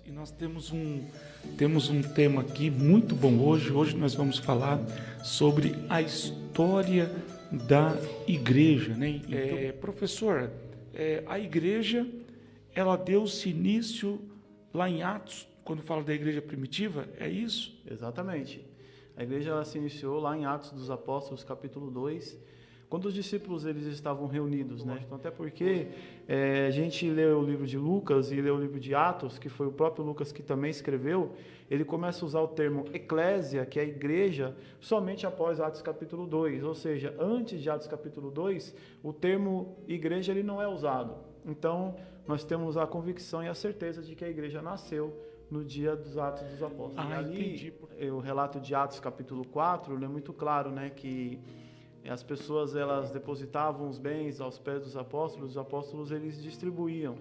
E nós temos um tema aqui muito bom hoje. Hoje nós vamos falar sobre a história da igreja, né? Professor, a igreja, ela deu-se início lá em Atos, quando fala da igreja primitiva, é isso? Exatamente. A igreja ela se iniciou lá em Atos dos Apóstolos, capítulo 2, quando os discípulos eles estavam reunidos, né? Então, até porque a gente lê o livro de Lucas e lê o livro de Atos, que foi o próprio Lucas que também escreveu, ele começa a usar o termo eclésia, que é a igreja, somente após Atos capítulo 2, ou seja, antes de Atos capítulo 2, o termo igreja ele não é usado. Então, nós temos a convicção e a certeza de que a igreja nasceu no dia dos Atos dos Apóstolos. E ali, o relato de Atos capítulo 4, é muito claro, né, que as pessoas elas depositavam os bens aos pés dos apóstolos, os apóstolos eles distribuíam,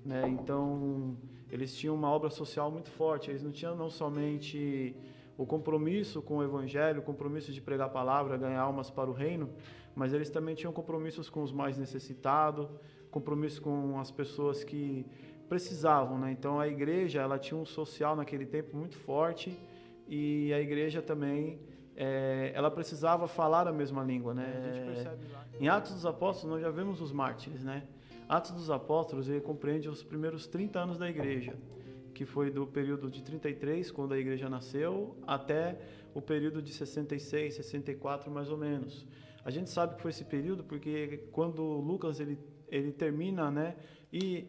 né? Então, eles tinham uma obra social muito forte, eles não tinham não somente o compromisso com o evangelho, o compromisso de pregar a palavra, ganhar almas para o reino, mas eles também tinham compromissos com os mais necessitados, compromisso com as pessoas que precisavam, né? Então, a igreja ela tinha um social naquele tempo muito forte e a igreja também ela precisava falar a mesma língua, né? A gente percebe lá. Em Atos dos Apóstolos nós já vemos os mártires, né? Atos dos Apóstolos ele compreende os primeiros 30 anos da igreja, que foi do período de 33, quando a igreja nasceu, até o período de 66, 64 mais ou menos. A gente sabe que foi esse período porque quando Lucas ele termina, né? E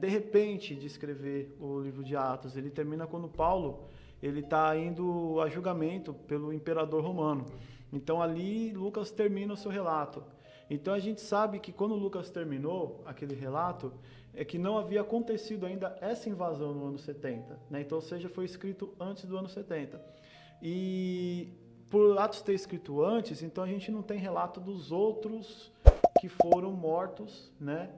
de repente de escrever o livro de Atos, ele termina quando Paulo ele está indo a julgamento pelo imperador romano. Então ali Lucas termina o seu relato. Então a gente sabe que quando Lucas terminou aquele relato, é que não havia acontecido ainda essa invasão no ano 70, né? Então, ou seja, foi escrito antes do ano 70. E por Atos ter escrito antes, então a gente não tem relato dos outros que foram mortos, né?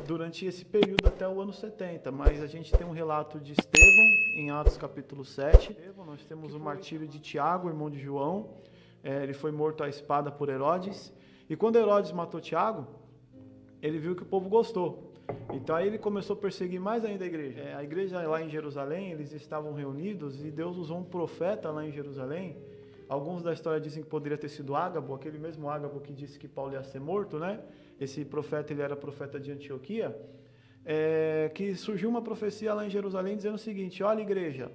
Durante esse período até o ano 70, mas a gente tem um relato de Estevão em Atos capítulo 7, nós temos o martírio de Tiago, irmão de João, ele foi morto à espada por Herodes, e quando Herodes matou Tiago, ele viu que o povo gostou, então aí ele começou a perseguir mais ainda a igreja. A igreja lá em Jerusalém, eles estavam reunidos e Deus usou um profeta lá em Jerusalém. Alguns da história dizem que poderia ter sido Ágabo, aquele mesmo Ágabo que disse que Paulo ia ser morto, né? Esse profeta, ele era profeta de Antioquia, que surgiu uma profecia lá em Jerusalém dizendo o seguinte: olha, igreja,